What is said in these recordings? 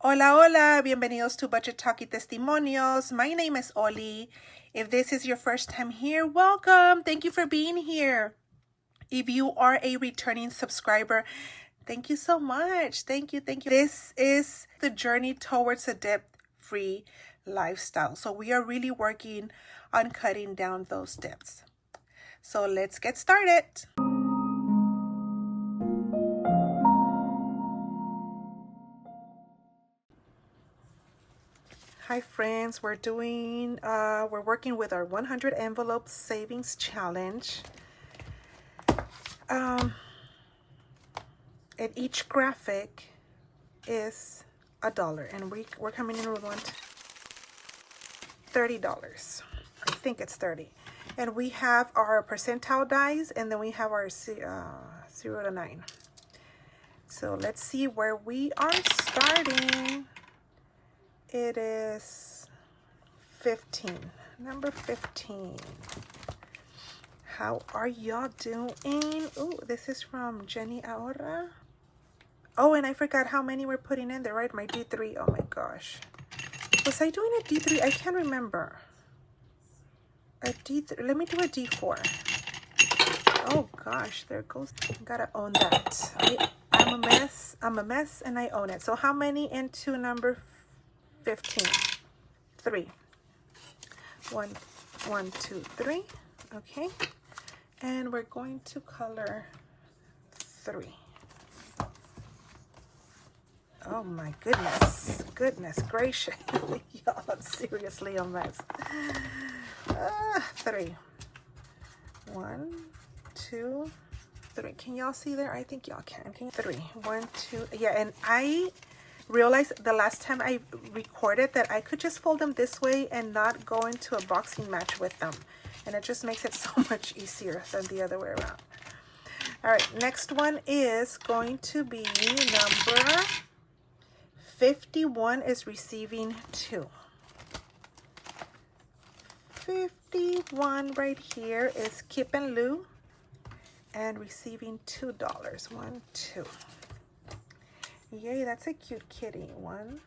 Hola, hola, bienvenidos to Budget Talkie Testimonios. My name is Oli. If this is your first time here, welcome. Thank you for being here. If you are a returning subscriber, thank you so much. Thank you. This is the journey towards a debt-free lifestyle. So we are really working on cutting down those debts. So let's get started. Hi friends, we're working with our 100 envelope savings challenge. And each graphic is $1, and we're coming in with $30. I think it's 30. And we have our percentile dies, and then we have our 0 to 9. So let's see where we are starting. It is 15, number 15. How are y'all doing? Oh, this is from Jenny Ahora. Oh, and I forgot how many we're putting in there, right? My D3, oh my gosh. Was I doing a D3? I can't remember. A D3, let me do a D4. Oh gosh, there goes, gotta own that. I'm a mess, and I own it. So how many into number 15? 3. 1, 2, 3. Okay. And we're going to color 3. Oh my goodness. Goodness gracious. Y'all, I'm seriously a mess. 3. 1, 2, 3. Can y'all see there? I think y'all can. 3. 1, 2. Yeah, and I realized the last time I recorded that I could just fold them this way and not go into a boxing match with them. And it just makes it so much easier than the other way around. All right, next one is going to be number 51 is receiving 2. 51 right here is Kip and Lou and receiving $2. 1, 2. Yay, that's a cute kitty. 1,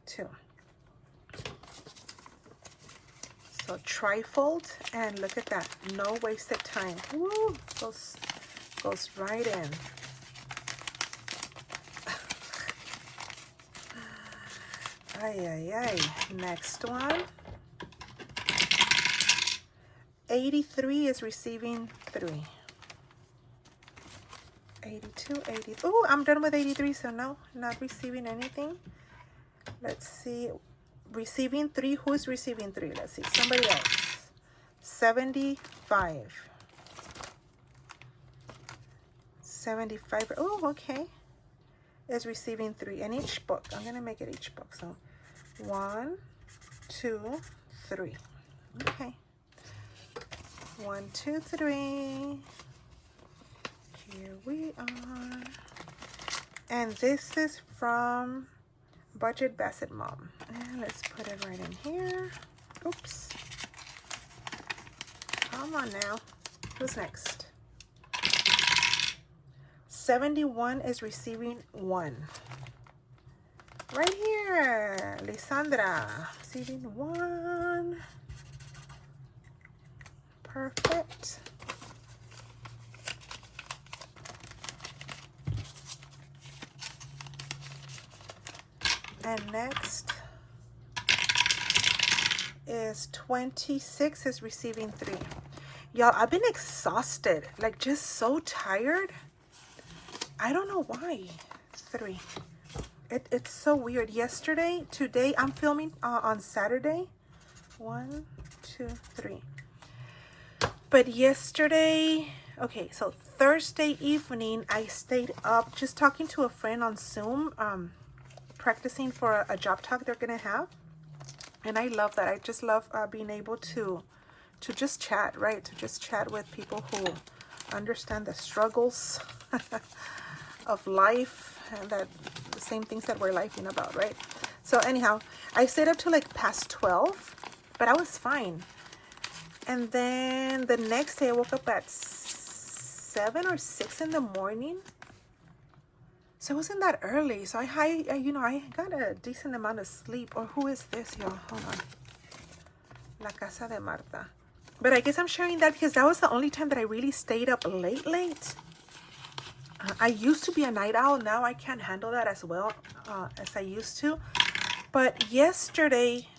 2. So trifold, and look at that. No wasted time. Woo! Goes right in. Ay, ay, ay. Next one. 83 is receiving 3. 82, 80. Oh, I'm done with 83, so no, not receiving anything. Let's see. Receiving 3. Who's receiving 3? Let's see. Somebody else. 75. 75. Oh, okay. Is receiving 3. And each book. I'm going to make it each book. So 1, 2, 3. Okay. 1, 2, 3. Here we are. And this is from Budget Bassett Mom. And let's put it right in here. Oops. Come on now. Who's next? 71 is receiving 1. Right here. Lisandra. Receiving 1. Perfect. And next is 26 is receiving 3. Y'all, I've been exhausted, like just so tired. I don't know why. 3. It's so weird. Today I'm filming on Saturday. 1, 2, 3. But yesterday, okay, so Thursday evening I stayed up just talking to a friend on Zoom, practicing for a job talk they're gonna have. And I love that. I just love being able to just chat, right? To just chat with people who understand the struggles of life, and that the same things that we're laughing about, right? So anyhow, I stayed up to like past 12, but I was fine. And then the next day I woke up at 7 or 6 in the morning. So it wasn't that early. So I got a decent amount of sleep. Or who is this, y'all? Hold on. La Casa de Marta. But I guess I'm sharing that because that was the only time that I really stayed up late. I used to be a night owl. Now I can't handle that as well as I used to. But yesterday,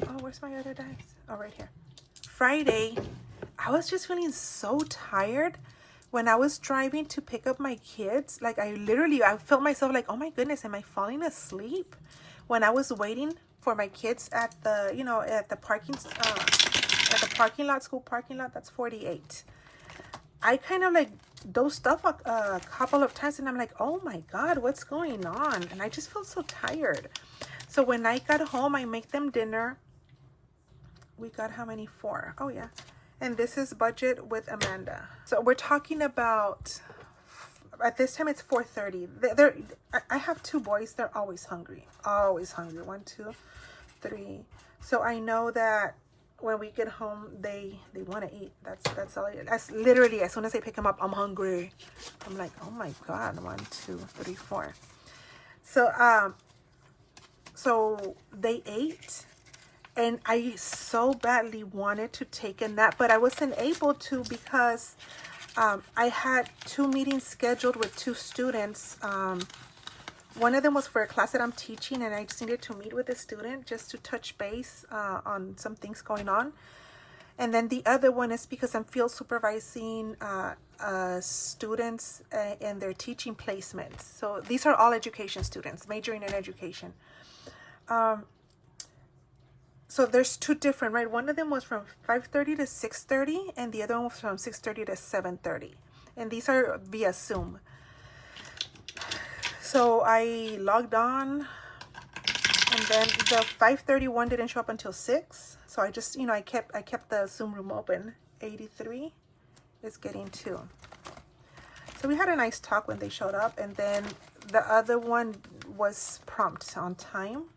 oh, where's my other dice? Oh, right here. Friday, I was just feeling so tired when I was driving to pick up my kids. Like I felt myself like, oh my goodness, am I falling asleep? When I was waiting for my kids at the, at the parking lot, school parking lot, that's 48. I kind of like dozed off a couple of times and I'm like, oh my God, what's going on? And I just felt so tired. So when I got home, I make them dinner. We got how many? 4. Oh yeah. And this is budget with Amanda. So we're talking about, at this time it's 4:30. I have 2 boys. They're always hungry. Always hungry. 1, 2, 3. So I know that when we get home, they want to eat. That's all. That's literally as soon as I pick them up, I'm hungry. I'm like, oh my God. 1, 2, 3, 4. So they ate. And I so badly wanted to take a nap, but I wasn't able to because I had 2 meetings scheduled with 2 students. One of them was for a class that I'm teaching, and I just needed to meet with a student just to touch base on some things going on. And then the other one is because I'm field supervising students in their teaching placements. So these are all education students, majoring in education. So there's 2 different, right? One of them was from 5:30 to 6:30, and the other one was from 6:30 to 7:30. And these are via Zoom. So I logged on, and then the 5:30 one didn't show up until 6. So I just, I kept the Zoom room open. 83 is getting 2. So we had a nice talk when they showed up, and then the other one was prompt on time.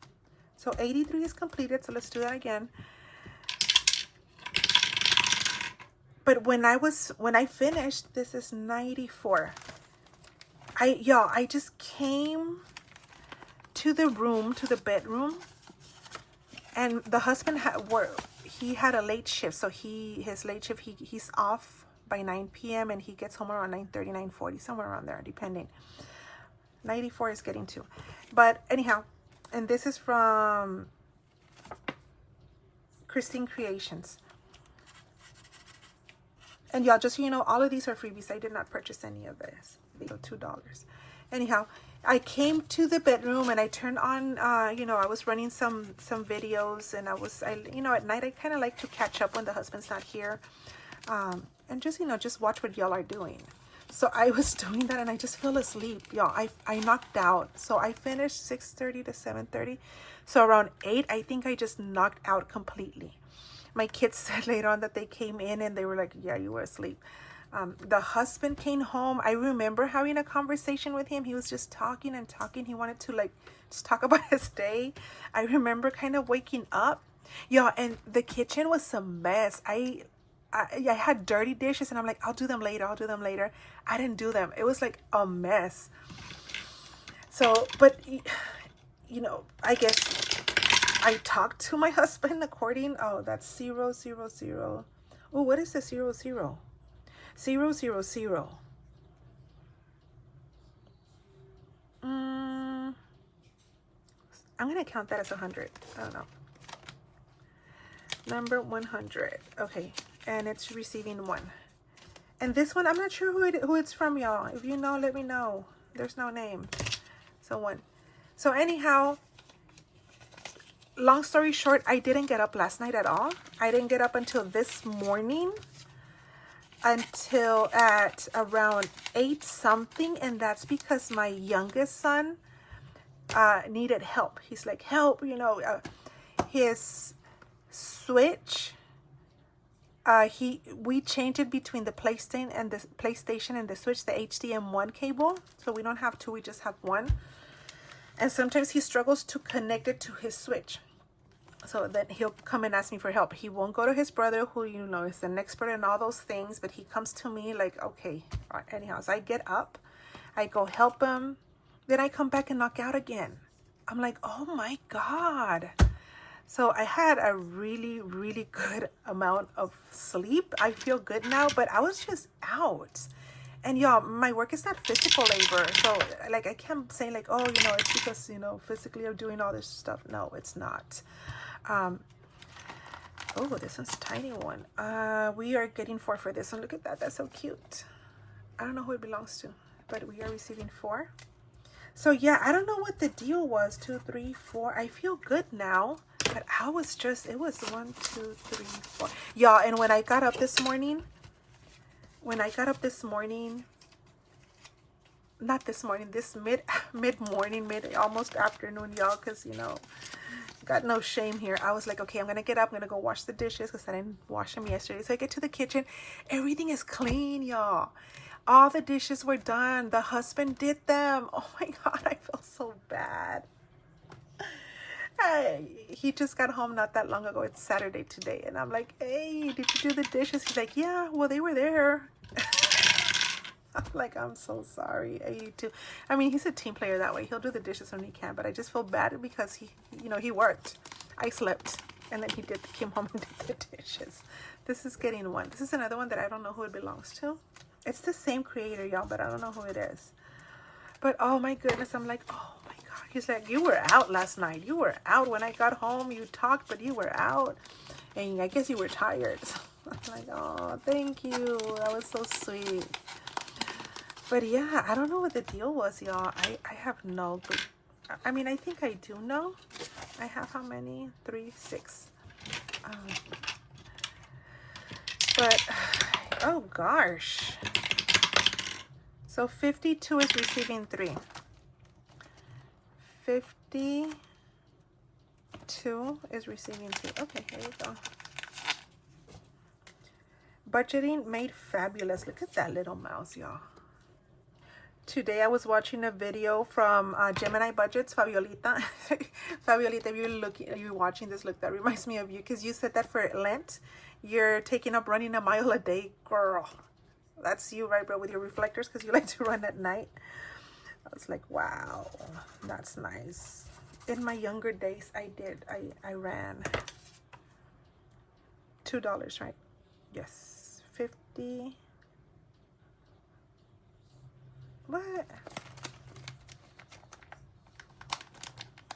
So 83 is completed, so let's do that again. But when I finished, this is 94. I just came to the bedroom, and the husband had a late shift. So his late shift, he's off by 9 p.m. and he gets home around 9:30, 9:40, somewhere around there, depending. 94 is getting 2. But anyhow, and this is from Christine Creations. And y'all, just so you know, all of these are freebies. I did not purchase any of this. They go $2. Anyhow, I came to the bedroom and I turned on, I was running some videos, and at night I kind of like to catch up when the husband's not here, and just watch what y'all are doing. So I was doing that and I just fell asleep, y'all. I knocked out. So I finished 6:30 to 7:30. So around 8, I think I just knocked out completely. My kids said later on that they came in and they were like, yeah, you were asleep. The husband came home. I remember having a conversation with him. He was just talking and talking. He wanted to just talk about his day. I remember kind of waking up. Y'all, and the kitchen was a mess. I had dirty dishes and I'm like, I'll do them later. I didn't do them. It was like a mess. So, but, I guess I talked to my husband according. Oh, that's 0, 0, 0. Oh, what is the 0, 0? 0, 0, 0. I'm going to count that as 100. I don't know. Number 100. Okay. And it's receiving 1. And this one, I'm not sure who it's from, y'all. If you know, let me know. There's no name. So 1. So anyhow, long story short, I didn't get up last night at all. I didn't get up until this morning, until at around 8 something. And that's because my youngest son needed help. He's like, help, his switch. We changed it between the PlayStation and the Switch, the HDMI cable. So we don't have 2, we just have 1. And sometimes he struggles to connect it to his Switch. So then he'll come and ask me for help. He won't go to his brother, who is an expert in all those things, but he comes to me like, okay. Anyhow, so I get up, I go help him. Then I come back and knock out again. I'm like, oh my God. So I had a really, really good amount of sleep. I feel good now, but I was just out. And y'all, my work is not physical labor. So like, I can't say like, oh, it's because, physically I'm doing all this stuff. No, it's not. Oh, this one's a tiny one. We are getting 4 for this one. Look at that. That's so cute. I don't know who it belongs to, but we are receiving 4. So yeah, I don't know what the deal was. 2, 3, 4. I feel good now, but I was just, it was 1, 2, 3, 4. Y'all, and when I got up this morning, not this morning, this mid-morning, almost afternoon, y'all, because, got no shame here. I was like, okay, I'm going to get up. I'm going to go wash the dishes because I didn't wash them yesterday. So I get to the kitchen. Everything is clean, y'all. All the dishes were done. The husband did them. Oh my God, I feel so bad. He just got home not that long ago. It's Saturday today. And I'm like, hey, did you do the dishes? He's like, yeah, well, they were there. I'm like, I'm so sorry. I need to. I mean, he's a team player that way. He'll do the dishes when he can. But I just feel bad because he worked. I slept. And then he came home and did the dishes. This is getting 1. This is another one that I don't know who it belongs to. It's the same creator, y'all, but I don't know who it is. But oh my goodness, I'm like, oh my God. He's like, you were out last night. You were out when I got home. You talked, but you were out. And I guess you were tired. So I'm like, oh, thank you. That was so sweet. But yeah, I don't know what the deal was, y'all. I have no clue. I mean, I think I do know. I have how many? 3, 6. But, oh gosh. So 52 is receiving 3. 52 is receiving 2. Okay, here we go. Budgeting made fabulous. Look at that little mouse, y'all. Today I was watching a video from Gemini Budgets, Fabiolita. Fabiolita, if you're watching this, look, that reminds me of you because you said that for Lent, you're taking up running a mile a day, girl. That's you, right, bro, with your reflectors because you like to run at night. I was like, wow, that's nice. In my younger days, I ran $2, right? Yes, 50. What?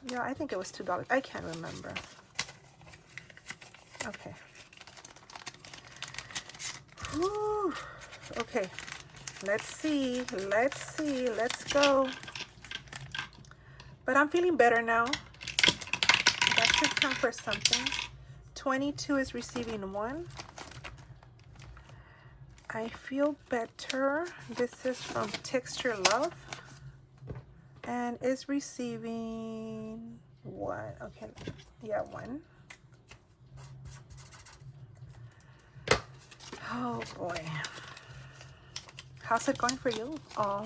Yeah, I think it was $2. I can't remember. Okay. Whew. Okay. Let's see. Let's go. But I'm feeling better now. That should count for something. 22 is receiving 1. I feel better. This is from Texture Love. And is receiving 1. Okay. Yeah, 1. Oh boy. How's it going for you? Oh,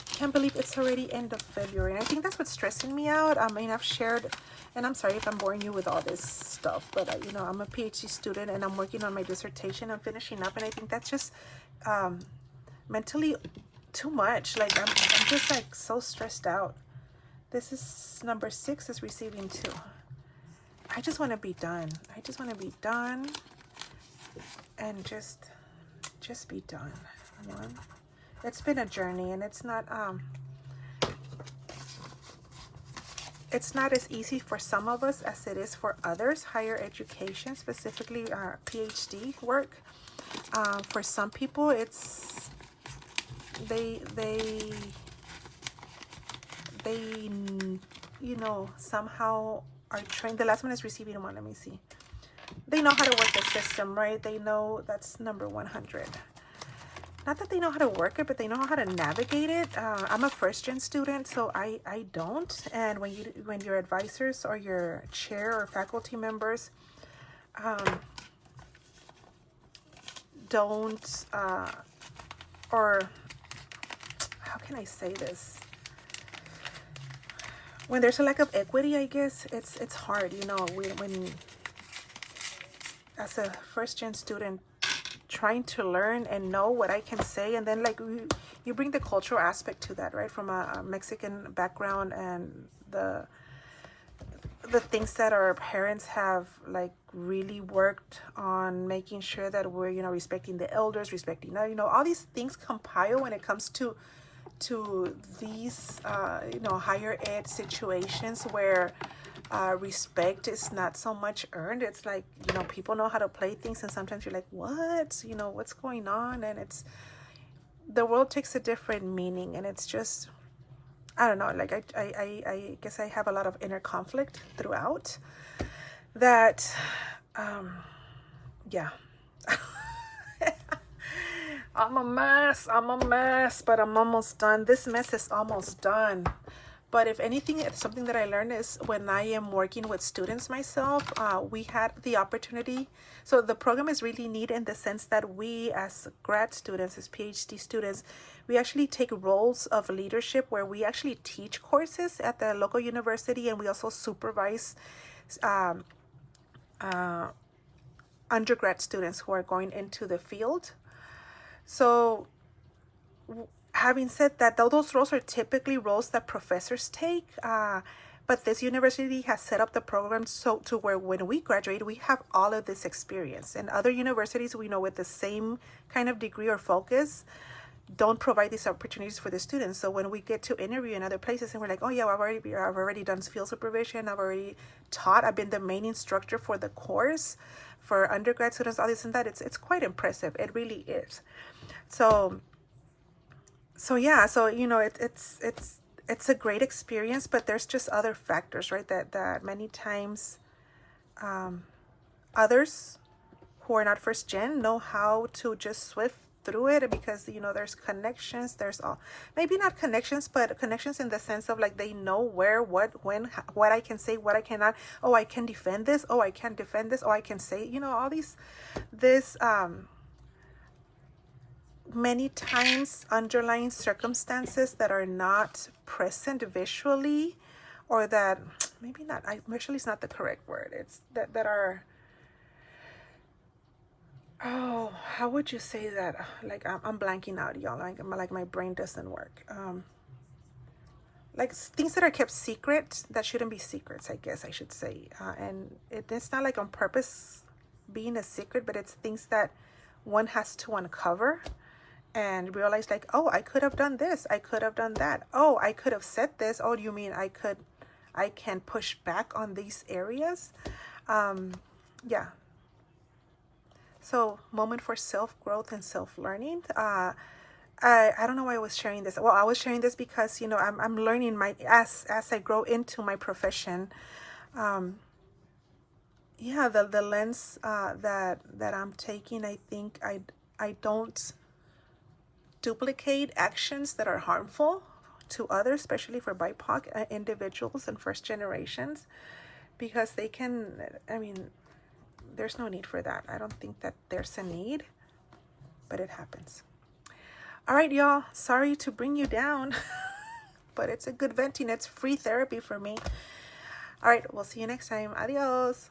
can't believe it's already end of February. And I think that's what's stressing me out. I mean, I've shared, and I'm sorry if I'm boring you with all this stuff, but I'm a PhD student and I'm working on my dissertation. I'm finishing up, and I think that's just mentally too much. Like I'm just like so stressed out. This is number 6 is receiving 2. I just want to be done. I just want to be done and just be done. 1. It's been a journey, and it's not as easy for some of us as it is for others. Higher education, specifically PhD work. For some people, it's they somehow are trained. The last one is receiving 1. Let me see. They know how to work the system, right? They know that's number 100. Not that they know how to work it, but they know how to navigate it. I'm a first-gen student, so I don't. And when your advisors or your chair or faculty members don't, or how can I say this? When there's a lack of equity, I guess it's hard, when as a first-gen student, trying to learn and know what I can say. And then like you bring the cultural aspect to that, right? From a Mexican background, and the things that our parents have like really worked on making sure that we're, you know, respecting the elders, respecting, you know, all these things compile when it comes to these you know, higher ed situations where respect is not so much earned. It's like, you know, people know how to play things, and sometimes you're like, what, you know, what's going on? And it's, the world takes a different meaning, and it's just, I don't know, like I guess I have a lot of inner conflict throughout that. Yeah. I'm a mess, but I'm almost done. This mess is almost done. But if anything, it's something that I learned is when I am working with students myself, we had the opportunity. So the program is really neat in the sense that we as grad students, as PhD students, we actually take roles of leadership where we actually teach courses at the local university, and we also supervise undergrad students who are going into the field. So having said that, though, those roles are typically roles that professors take, but this university has set up the program so to where when we graduate, we have all of this experience. And other universities, we know, with the same kind of degree or focus, don't provide these opportunities for the students. So when we get to interview in other places, and we're like, oh yeah, I've already done field supervision, I've already taught, I've been the main instructor for the course for undergrad students, all this and that. It's quite impressive. It really is. So yeah, so you know, it's a great experience, but there's just other factors, right? That many times others who are not first gen know how to just swift through it, because you know, there's connections, there's all, maybe not connections, but connections in the sense of like they know where, what, when, what I can say, what I cannot. Oh, I can defend this. Oh, I can't defend this. Oh, I can say, you know, all this many times underlying circumstances that are not present visually, or that maybe not, visually is not the correct word. It's that are, oh, how would you say that? Like I'm blanking out, y'all. Like my brain doesn't work. Like things that are kept secret that shouldn't be secrets, I guess I should say. And it's not like on purpose being a secret, but it's things that one has to uncover and realize, like, oh, I could have done this, I could have done that, oh, I could have said this, oh, you mean I can push back on these areas. Yeah. So moment for self-growth and self-learning. I don't know why I was sharing this. Well, I was sharing this because, you know, I'm learning as I grow into my profession. Yeah, the lens that I'm taking, I think I don't duplicate actions that are harmful to others, especially for BIPOC individuals and first generations, because they can, I mean, there's no need for that. I don't think that there's a need, but it happens. All right, y'all, sorry to bring you down, but it's a good venting. It's free therapy for me. All right, we'll see you next time. Adios.